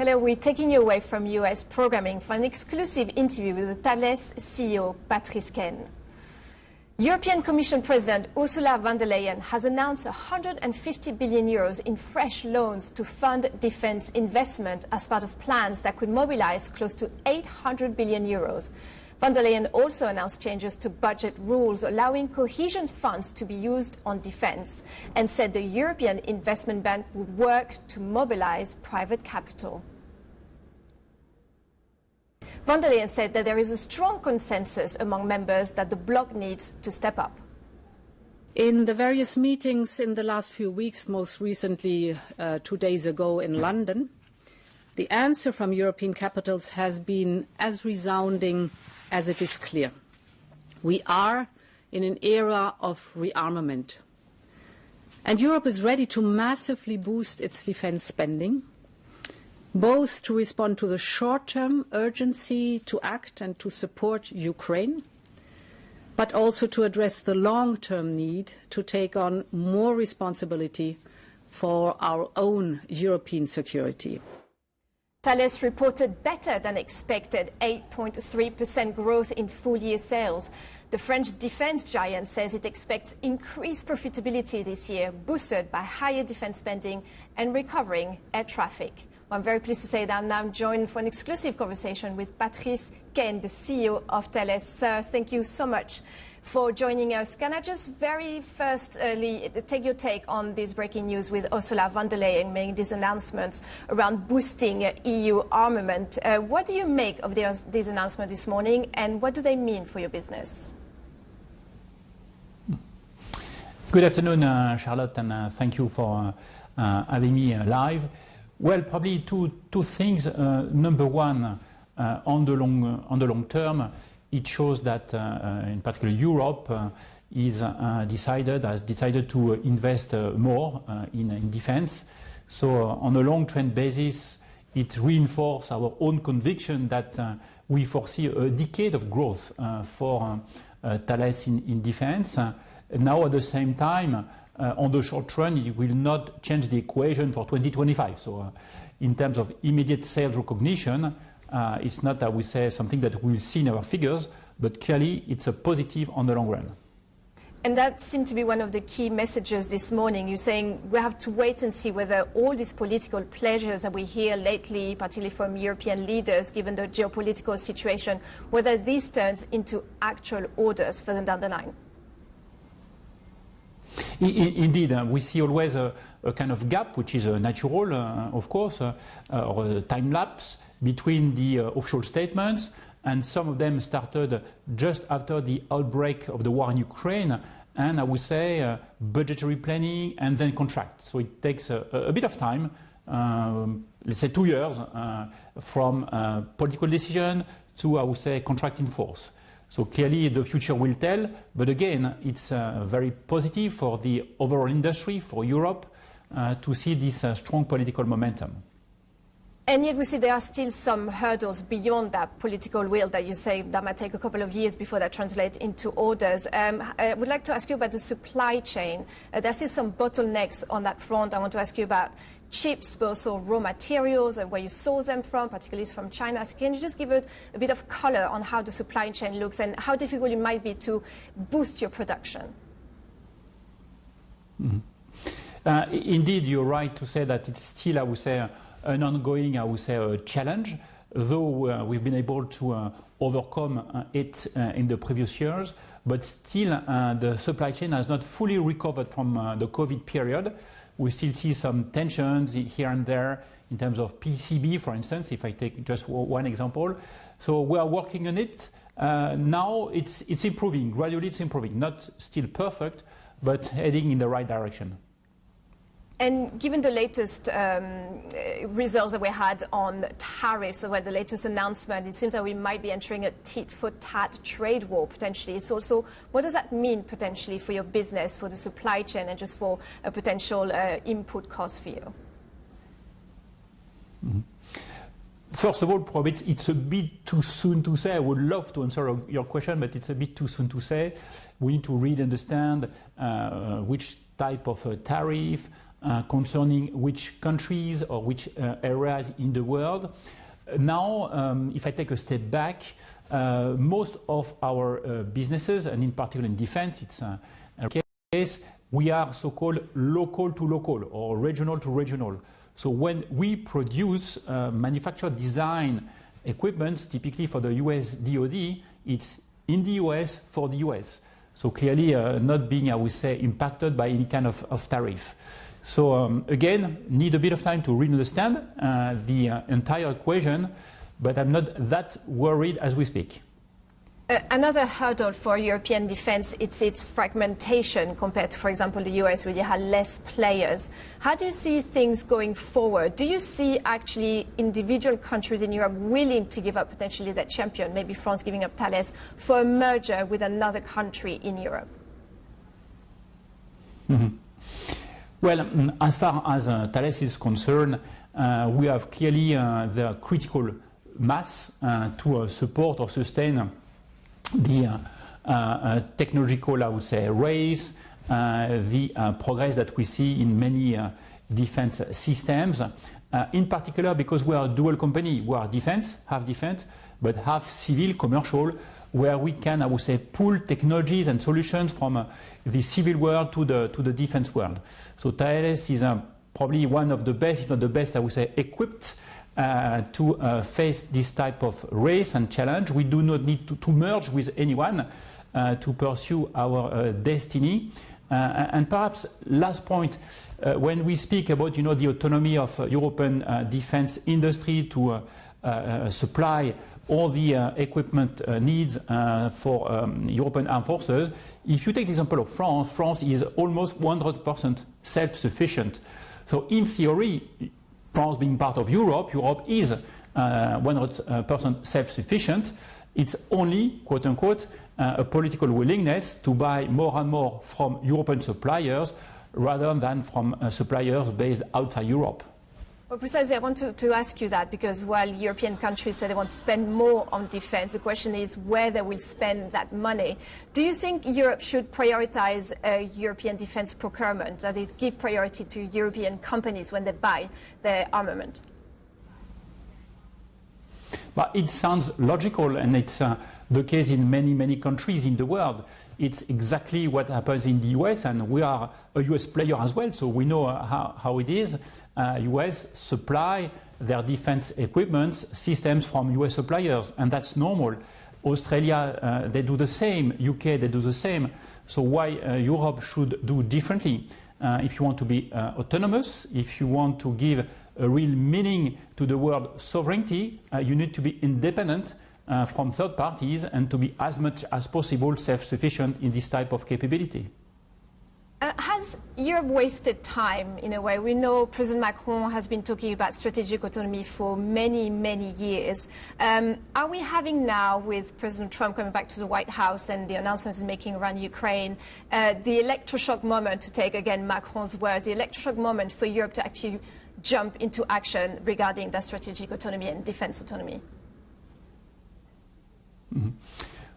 Hello, we're taking you away from US programming for an exclusive interview with the Thales CEO, Patrice Caine. European Commission President Ursula von der Leyen has announced 150 billion euros in fresh loans to fund defense investment as part of plans that could mobilize close to 800 billion euros. Von der Leyen also announced changes to budget rules allowing cohesion funds to be used on defense and said the European Investment Bank would work to mobilize private capital. Von der Leyen said that there is a strong consensus among members that the bloc needs to step up. In the various meetings in the last few weeks, most recently 2 days ago in London, the answer from European capitals has been as resounding as it is clear. We are in an era of rearmament, and Europe is ready to massively boost its defense spending, both to respond to the short-term urgency to act and to support Ukraine, but also to address the long-term need to take on more responsibility for our own European security. Thales reported better than expected 8.3% growth in full-year sales. The French defense giant says it expects increased profitability this year, boosted by higher defense spending and recovering air traffic. I'm very pleased to say that I'm now joined for an exclusive conversation with Patrice Caine, the CEO of Thales. Sir, thank you so much for joining us. Can I just very firstly take your take on this breaking news with Ursula von der Leyen making these announcements around boosting EU armament? What do you make of these announcements this morning, and what do they mean for your business? Good afternoon, Charlotte, and thank you for having me live. Well, probably two things. Number one, on the long term, it shows that, in particular, Europe has decided to invest more in defense. So, on a long-term basis, it reinforces our own conviction that we foresee a decade of growth for Thales in defense. Now, at the same time, on the short run, it will not change the equation for 2025. So, in terms of immediate sales recognition, it's not, I would say, something that we'll see in our figures, but clearly it's a positive on the long run. And that seemed to be one of the key messages this morning. You're saying we have to wait and see whether all these political pleasures that we hear lately, particularly from European leaders, given the geopolitical situation, whether this turns into actual orders further down the line. Indeed, we see always a kind of gap, which is natural, of course, or a time lapse between the official statements, and some of them started just after the outbreak of the war in Ukraine, and I would say budgetary planning and then contracts. So it takes a bit of time, let's say 2 years, from political decision to, I would say, contract in force. So clearly the future will tell, but again, it's very positive for the overall industry, for Europe, to see this strong political momentum. And yet we see there are still some hurdles beyond that political will that you say that might take a couple of years before that translates into orders. I would like to ask you about the supply chain. There are still some bottlenecks on that front. I want to ask you about chips, but also raw materials and where you source them from, particularly from China. So can you just give it a bit of color on how the supply chain looks and how difficult it might be to boost your production? Mm-hmm. Indeed, you're right to say that it's still, I would say, an ongoing, I would say, challenge, though we've been able to overcome it in the previous years, but still the supply chain has not fully recovered from the COVID period. We still see some tensions here and there in terms of PCB, for instance, if I take just one example. So we are working on it. Now it's improving, gradually it's improving, not still perfect, but heading in the right direction. And given the latest results that we had on tariffs, or the latest announcement, it seems that we might be entering a tit-for-tat trade war potentially. So what does that mean potentially for your business, for the supply chain, and just for a potential input cost for you? Mm-hmm. First of all, probably it's a bit too soon to say. I would love to answer your question, but it's a bit too soon to say. We need to really understand which type of tariff, concerning which countries or which areas in the world. Now, if I take a step back, most of our businesses, and in particular in defense, it's a case, we are so-called local to local or regional to regional. So when we produce manufacture design equipment, typically for the US DoD, it's in the US for the US. So clearly not being, I would say, impacted by any kind of tariff. So again, need a bit of time to really understand the entire equation, but I'm not that worried as we speak. Another hurdle for European defense, it's its fragmentation compared to, for example, the US, where you have less players. How do you see things going forward? Do you see actually individual countries in Europe willing to give up potentially that champion, maybe France giving up Thales, for a merger with another country in Europe? Mm-hmm. Well, as far as Thales is concerned, we have clearly the critical mass to support or sustain the technological, I would say, race, the progress that we see in many defense systems, in particular because we are a dual company. We are defense, half defense, but half civil, commercial, where we can, I would say, pull technologies and solutions from the civil world to the defense world. So Thales is probably one of the best, if not the best, I would say, equipped to face this type of race and challenge. We do not need to merge with anyone to pursue our destiny. And perhaps last point, when we speak about the autonomy of European defense industry to supply all the equipment needs for European armed forces, if you take the example of France, France is almost 100% self-sufficient. So in theory, France being part of Europe, Europe is 100% self-sufficient. It's only, quote unquote, a political willingness to buy more and more from European suppliers rather than from suppliers based outside Europe. Well, precisely, I want to ask you that, because while European countries say they want to spend more on defense, the question is where they will spend that money. Do you think Europe should prioritize European defense procurement, that is, give priority to European companies when they buy their armament? But it sounds logical, and it's the case in many, many countries in the world. It's exactly what happens in the US, and we are a US player as well, so we know how it is. US supply their defense equipment systems from US suppliers, and that's normal. Australia, they do the same. UK, they do the same. So why Europe should do differently? If you want to be autonomous, if you want to give a real meaning to the word sovereignty, you need to be independent from third parties and to be as much as possible self-sufficient in this type of capability. Has Europe wasted time in a way? We know President Macron has been talking about strategic autonomy for many, many years. Are we having now, with President Trump coming back to the White House and the announcements he's making around Ukraine, the electroshock moment, to take again Macron's words, the electroshock moment for Europe to actually jump into action regarding that strategic autonomy and defense autonomy? Mm-hmm.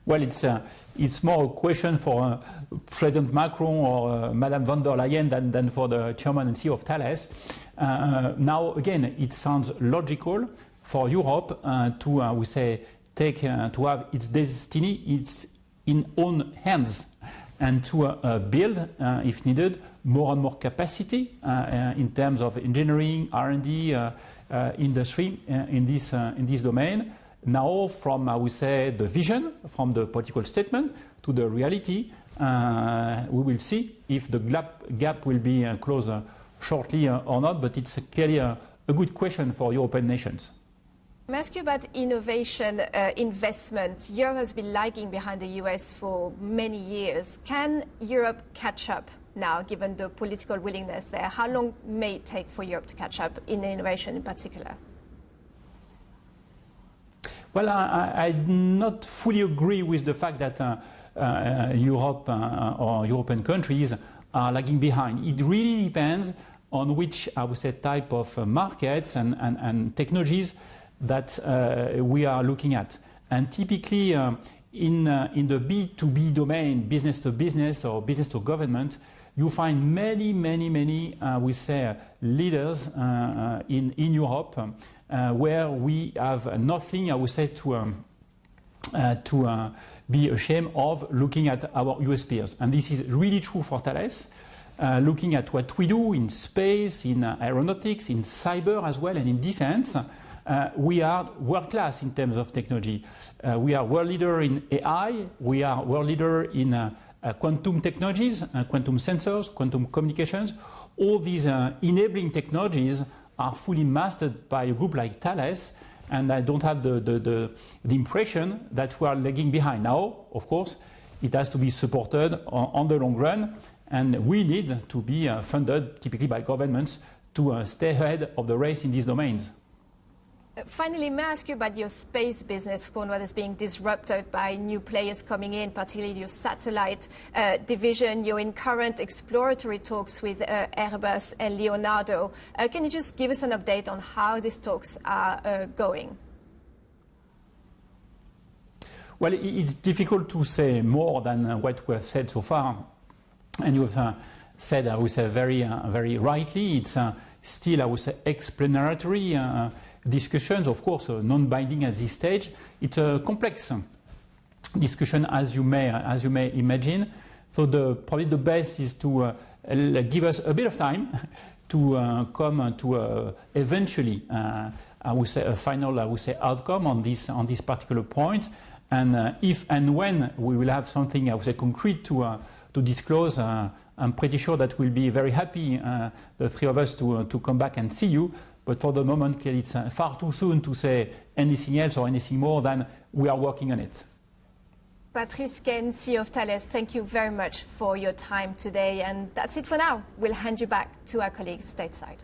Well, it's more a question for President Macron or Madame von der Leyen than for the chairman and CEO of Thales. Now, again, it sounds logical for Europe to, we say, to have its destiny in own hands and to build, if needed, more and more capacity in terms of engineering, R&D, industry in this domain. Now, from, I would say, the vision, from the political statement to the reality, we will see if the gap will be closed shortly or not, but it's clearly a good question for European nations. May I ask you about innovation investment? Europe has been lagging behind the US for many years. Can Europe catch up now, given the political willingness there? How long may it take for Europe to catch up in innovation in particular? Well, I do not fully agree with the fact that Europe or European countries are lagging behind. It really depends on which, I would say, type of markets and technologies that we are looking at. And typically in the B2B domain, business to business or business to government, you find many, we say, leaders in Europe where we have nothing, I would say, to be ashamed of looking at our US peers. And this is really true for Thales. Looking at what we do in space, in aeronautics, in cyber as well, and in defense, we are world-class in terms of technology. We are world leader in AI, we are world leader in quantum technologies, quantum sensors, quantum communications. All these enabling technologies are fully mastered by a group like Thales, and I don't have the impression that we are lagging behind. Now, of course, it has to be supported on the long run, and we need to be funded, typically by governments, to stay ahead of the race in these domains. Finally, may I ask you about your space business, one that is being disrupted by new players coming in, particularly your satellite division. You're in current exploratory talks with Airbus and Leonardo. Can you just give us an update on how these talks are going? Well, it's difficult to say more than what we have said so far. And you have said, I would say, very rightly, it's still, I would say, explanatory discussions, of course, non-binding at this stage. It's a complex discussion, as you may imagine. So probably the best is to give us a bit of time to come to eventually, I would say, a final, outcome on this particular point. And if and when we will have something, I would say, concrete to disclose, I'm pretty sure that we'll be very happy, the three of us, to come back and see you. But for the moment, clearly, it's far too soon to say anything else or anything more than we are working on it. Patrice Caine, CEO of Thales, thank you very much for your time today. And that's it for now. We'll hand you back to our colleagues stateside.